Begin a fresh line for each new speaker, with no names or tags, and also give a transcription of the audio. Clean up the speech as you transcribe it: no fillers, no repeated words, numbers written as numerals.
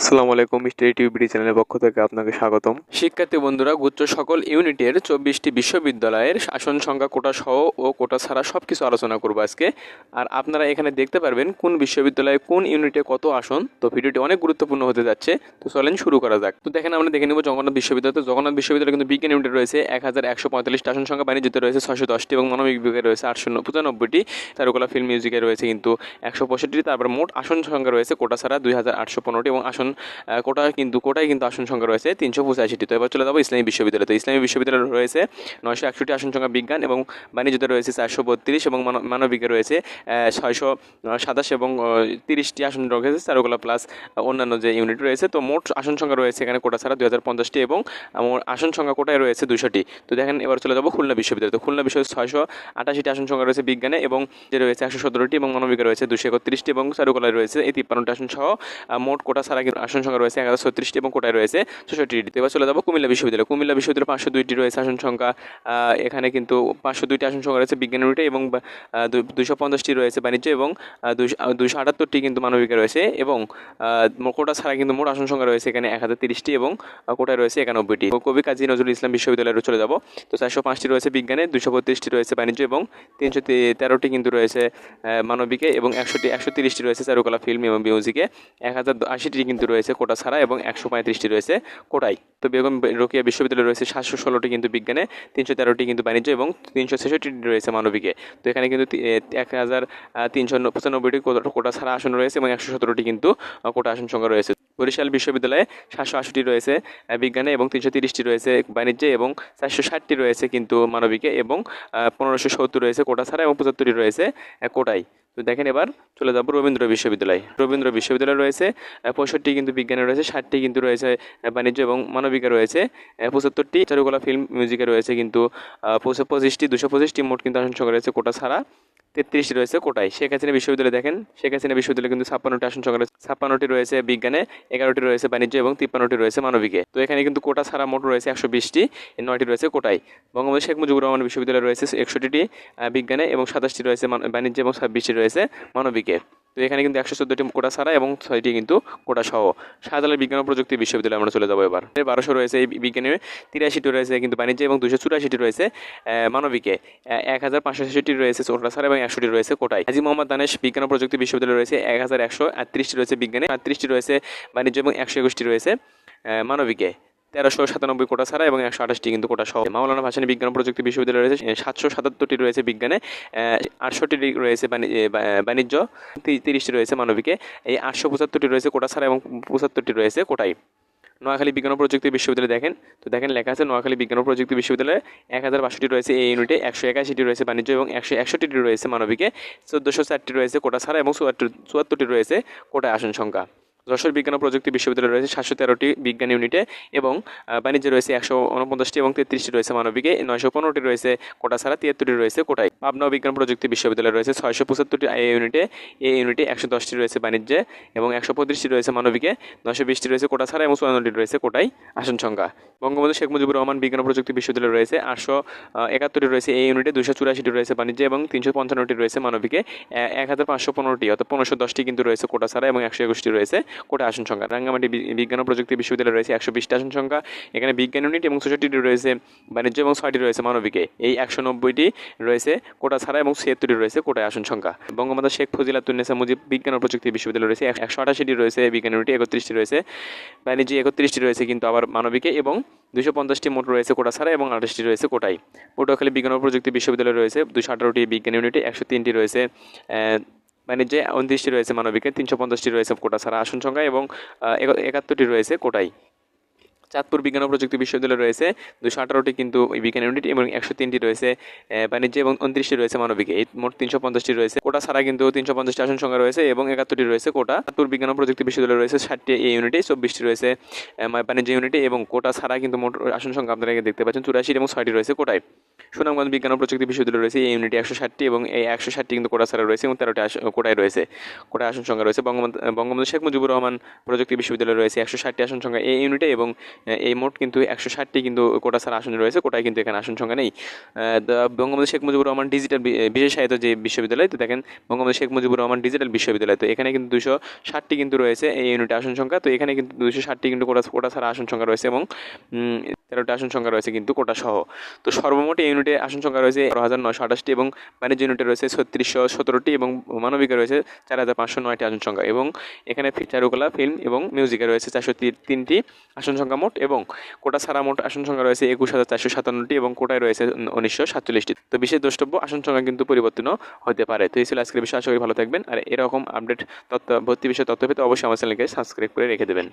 আসসালামু আলাইকুম, মিস্টার টিউবিডি চ্যানেলের পক্ষ থেকে আপনাকে স্বাগতম। শিক্ষার্থী বন্ধুরা, গুচ্ছ সকল ইউনিটের 24টি বিশ্ববিদ্যালয়ের আসন সংখ্যা, কোটা সহ ও কোটা ছাড়া সব কিছু আলোচনা করবো আজকে। আর আপনারা এখানে দেখতে পারবেন কোন বিশ্ববিদ্যালয়ে কোন ইউনিটে কত আসন। তো ভিডিওটি অনেক গুরুত্বপূর্ণ হতে যাচ্ছে, তো চলেন শুরু করা যাক। তো দেখেন, আমরা দেখে নেব জগন্নাথ বিশ্ববিদ্যালয়। তো জগন্নাথ বিশ্ববিদ্যালয় কিন্তু বিজ্ঞান ইউনিটে রয়েছে 1145টি আসন সংখ্যা, বাণিজ্যতে রয়েছে 610টি এবং মানবিক বিভাগে রয়েছে 895টি, চারুকলা, ফিল্ম, মিউজিকে রয়েছে কিন্তু 165টি। তারপর মোট আসন সংখ্যা রয়েছে কোটা ছাড়া 2815টি এবং কোটায় কিন্তু আসন সংখ্যা রয়েছে 385টি। তো এবার চলে যাবো ইসলামী বিশ্ববিদ্যালয়। তো ইসলামী বিশ্ববিদ্যালয় রয়েছে 961টি আসন সংখ্যা, বিজ্ঞান এবং বাণিজ্যতে রয়েছে 432 এবং মানবিকে রয়েছে 627 এবং 30টি আসন রয়েছে চারুকলা প্লাস অন্যান্য যে ইউনিট রয়েছে। তো মোট আসন সংখ্যা রয়েছে এখানে কোটা ছাড়া 2050টি এবং আসন সংখ্যা কোটায় রয়েছে 200টি। তো দেখেন, এবার চলে যাবো খুলনা বিশ্ববিদ্যালয়। তো খুলনা বিশ্ববিদ্যালয় 688টি আসন সংখ্যা রয়েছে বিজ্ঞানে এবং যে রয়েছে 117টি এবং মানবিকে রয়েছে 231টি এবং চারুকলায় রয়েছে এই 53টি আসন সহ মোট কোটা ছাড়া আসন সংখ্যা রয়েছে 1036টি এবং কোটায় রয়েছে 64টি। এবার চলে যাবো কুমিল্লা বিশ্ববিদ্যালয়। কুমিল্লা বিশ্ববিদ্যালয় 502টি রয়েছে আসন সংখ্যা। এখানে কিন্তু 502টি আসন সংখ্যা রয়েছে বিজ্ঞান ইউনিটে এবং 250টি রয়েছে বাণিজ্য এবং 278টি কিন্তু মানবিকে রয়েছে এবং কোটা ছাড়া কিন্তু মোট আসন সংখ্যা রয়েছে এখানে 1030টি এবং কোটায় রয়েছে 91টি। কবি কাজী নজরুল ইসলাম বিশ্ববিদ্যালয়ে চলে যাব। তো 405টি রয়েছে বিজ্ঞানে, 232টি রয়েছে বাণিজ্য এবং 313টি কিন্তু রয়েছে মানবিকে এবং 130টি রয়েছে চারুকলা, ফিল্ম এবং মিউজিকে, 1080টি কিন্তু রয়েছে কোটা ছাড়া এবং 135টি রয়েছে কোটায়। তো বেগম রোকেয়া বিশ্ববিদ্যালয় রয়েছে 716টি কিন্তু বিজ্ঞানে, 313টি কিন্তু বাণিজ্য এবং 366টি রয়েছে মানবিকে। তো এখানে কিন্তু 1395টি কোটা ছাড়া আসন রয়েছে এবং 117টি কিন্তু কোটা আসন সংখ্যা রয়েছে। বরিশাল বিশ্ববিদ্যালয়ে 780টি রয়েছে বিজ্ঞানে এবং 330টি রয়েছে বাণিজ্যে এবং 460টি রয়েছে কিন্তু মানবিকে এবং 1570 রয়েছে কোটা ছাড়া এবং 75টি রয়েছে কোটায়। তো দেখেন, এবার চলে যাবো রবীন্দ্র বিশ্ববিদ্যালয়। রবীন্দ্র বিশ্ববিদ্যালয় রয়েছে 65টি কিন্তু বিজ্ঞানে রয়েছে, 60টি কিন্তু রয়েছে বাণিজ্য এবং মানবিকে রয়েছে 75টি, চারুকলা, ফিল্ম, মিউজিকে রয়েছে কিন্তু 225টি মোট কিন্তু আসন সংখ্যা রয়েছে কোটা ছাড়া 33টি রয়েছে কোটায়। শেখ হাসিনা বিশ্ববিদ্যালয় দেখেন, শেখ হাসিনা বিশ্ববিদ্যালয় কিন্তু 56টি আসন সংখ্যা রয়েছে, 56টি রয়েছে বিজ্ঞানে, 11টি রয়েছে বাণিজ্য এবং 53টি রয়েছে মানবিকে। তো এখানে কিন্তু কোটা ছাড়া মোট রয়েছে 120টি, 9টি রয়েছে কোটায়। বঙ্গবন্ধু শেখ মুজিবুর রহমান বিশ্ববিদ্যালয় রয়েছে 61টি বিজ্ঞানে এবং 27টি রয়েছে বাণিজ্য এবং 26টি রয়েছে মানবিকে। তো এখানে কিন্তু 114টি কোটা ছাড়া এবং 6টি কিন্তু কোটা সহ। শাহজালাল বিজ্ঞান ও প্রযুক্তি বিশ্ববিদ্যালয়ে আমরা চলে যাবো এবার। 1200 রয়েছে এই বিজ্ঞানে, 83টি রয়েছে কিন্তু বাণিজ্য এবং 284টি রয়েছে মানবিকে, 1566টি রয়েছে কোটা ছাড়া এবং 100টি রয়েছে কোটায়। হাজী মোহাম্মদ দানেশ বিজ্ঞান ও প্রযুক্তি বিশ্ববিদ্যালয় রয়েছে 1138টি রয়েছে বিজ্ঞানে, 38টি রয়েছে বাণিজ্য এবং 121টি রয়েছে মানবিকে, 1397 কোটা ছাড়া এবং 128টি কিন্তু কোটা সহ। মাওলানা ভাসানী বিজ্ঞান ও প্রযুক্তি বিশ্ববিদ্যালয় রয়েছে 777টি রয়েছে বিজ্ঞানে, 68টি রয়েছে বাণিজ্য, 30টি রয়েছে মানবিকে, এই 875টি রয়েছে কোটা ছাড়া এবং 75টি রয়েছে কোটায়। নোয়াখালী বিজ্ঞান ও প্রযুক্তি বিশ্ববিদ্যালয় দেখেন, তো দেখেন লেখা আছে নোয়াখালী বিজ্ঞান ও প্রযুক্তি বিশ্ববিদ্যালয়ে 1062টি রয়েছে এই ইউনিটে, 181টি রয়েছে বাণিজ্য এবং 161টি রয়েছে মানবিকে, 1404টি রয়েছে কোটা ছাড়া এবং 74টি রয়েছে কোটায় আসন সংখ্যা। যশোর বিজ্ঞান ও প্রযুক্তি বিশ্ববিদ্যালয় রয়েছে 713টি বিজ্ঞান ইউনিটে এবং বাণিজ্য রয়েছে 149টি এবং 33টি রয়েছে মানবিকে, 915টি রয়েছে কোটা ছাড়া, 73টি রয়েছে কোটায়। পাবনা বিজ্ঞান প্রযুক্তি বিশ্ববিদ্যালয় রয়েছে 675টি এই ইউনিটে 110টি রয়েছে বাণিজ্যে এবং 135টি রয়েছে মানবিকে, 920টি রয়েছে কোটা ছাড়া এবং 54টি রয়েছে কোটায় আসন সংখ্যা। বঙ্গবন্ধু শেখ মুজিবুর রহমান বিজ্ঞান ও প্রযুক্তি বিশ্ববিদ্যালয় রয়েছে 871টি রয়েছে এই ইউনিটে, 284টি রয়েছে বাণিজ্যে এবং 355টি রয়েছে মানবিকে, 1515টি অর্থাৎ 1510টি কিন্তু রয়েছে কোটা ছাড়া এবং 121টি রয়েছে কোটা আসন সংখ্যা। রাঙ্গামাটি বিজ্ঞান ও প্রযুক্তি বিশ্ববিদ্যালয় রয়েছে 120টি আসন সংখ্যা, এখানে বিজ্ঞান ইউনিট এবং 66টি রয়েছে বাণিজ্য এবং 6টি রয়েছে মানবিকে, এই 190টি রয়েছে কোটা ছাড়া এবং 76টি রয়েছে কোটায় আসন সংখ্যা। বঙ্গমাতা শেখ ফজিলাতুন্নেসা মুজিব বিজ্ঞান ও প্রযুক্তি বিশ্ববিদ্যালয় রয়েছে 188টি রয়েছে বিজ্ঞান ইউনিটে, 31টি রয়েছে বাণিজ্যে, 31টি রয়েছে কিন্তু আবার মানবিকে এবং 250টি মোট রয়েছে কোটা ছাড়া এবং 28টি রয়েছে কোটায়। পটুয়াখালী বিজ্ঞান ও প্রযুক্তি বিশ্ববিদ্যালয় রয়েছে 218টি বিজ্ঞান ইউনিটে, 103টি রয়েছে বাণিজ্যে, 29টি রয়েছে মানবিকে, 350টি রয়েছে কোটা ছাড়া আসন সংখ্যা এবং 71টি রয়েছে কোটায়। চাঁদপুর বিজ্ঞান ও প্রযুক্তি বিশ্ববিদ্যালয় রয়েছে 218টি কিন্তু বিজ্ঞান ইউনিট এবং 103টি রয়েছে বাণিজ্য এবং 29টি রয়েছে মানবিকে, এই মোট 350টি রয়েছে কোটা ছাড়া কিন্তু 350টি আসন সংখ্যা রয়েছে এবং 71টি রয়েছে কোটা। চাঁদপুর বিজ্ঞান ও প্রযুক্তি বিশ্ববিদ্যালয় রয়েছে 60টি এই ইউনিটে, 24টি রয়েছে বাণিজ্য ইউনিটে এবং কোটা ছাড়া কিন্তু মোট আসন সংখ্যা আপনারা দেখতে পাচ্ছেন 84 এবং 6টি রয়েছে কোটায়। সুনামগঞ্জ বিজ্ঞান ও প্রযুক্তি বিশ্ববিদ্যালয় রয়েছে এই ইউনিটে 160টি এবং এই 160টি কিন্তু কোটা ছাড়া রয়েছে এবং 13টি কোটায় রয়েছে, কোটায় আসন সংখ্যা রয়েছে। বঙ্গবন্ধু শেখ মুজিবুর রহমান প্রযুক্তি বিশ্ববিদ্যালয় রয়েছে 160টি আসন সংখ্যা এই ইউনিটে এবং এই মোট কিন্তু 160টি কিন্তু কোটা ছাড়া আসন রয়েছে, কোটায় কিন্তু এখানে আসন সংখ্যা নেই। বঙ্গবন্ধু শেখ মুজিবুর রহমান ডিজিটাল বিশেষায়িত যে বিশ্ববিদ্যালয়, তো দেখেন বঙ্গবন্ধু শেখ মুজিবুর রহমান ডিজিটাল বিশ্ববিদ্যালয়, তো এখানে কিন্তু 260টি কিন্তু রয়েছে এই ইউনিটে আসন সংখ্যা, তো এখানে কিন্তু 260টি কিন্তু কোটা ছাড়া আসন সংখ্যা রয়েছে এবং 13টি আসন সংখ্যা রয়েছে কিন্তু কোটা সহ। তো সর্বমোট এই ইউনিটে আসন সংখ্যা রয়েছে 12,928টি এবং বাণিজ্য ইউনিটে রয়েছে 3617টি এবং মানবিকে রয়েছে 4,509টি আসন সংখ্যা এবং এখানে চারুকলা, ফিল্ম এবং মিউজিকে রয়েছে 403টি আসন সংখ্যা মোট এবং কোটা ছাড়া মোট আসন সংখ্যা রয়েছে 21,457টি এবং কোটায় রয়েছে 1947টি। তো বিশেষ দ্রষ্টব্য আসন সংখ্যা কিন্তু পরিবর্তন হতে পারে। তো এই ছিল আজকের বিষয়, আশা করি ভালো থাকবেন। আর এরকম আপডেট তথ্য ভর্তি বিষয়ে তথ্য পেতে অবশ্যই আমার চ্যানেলকে সাবস্ক্রাইব করে রেখে দেবেন।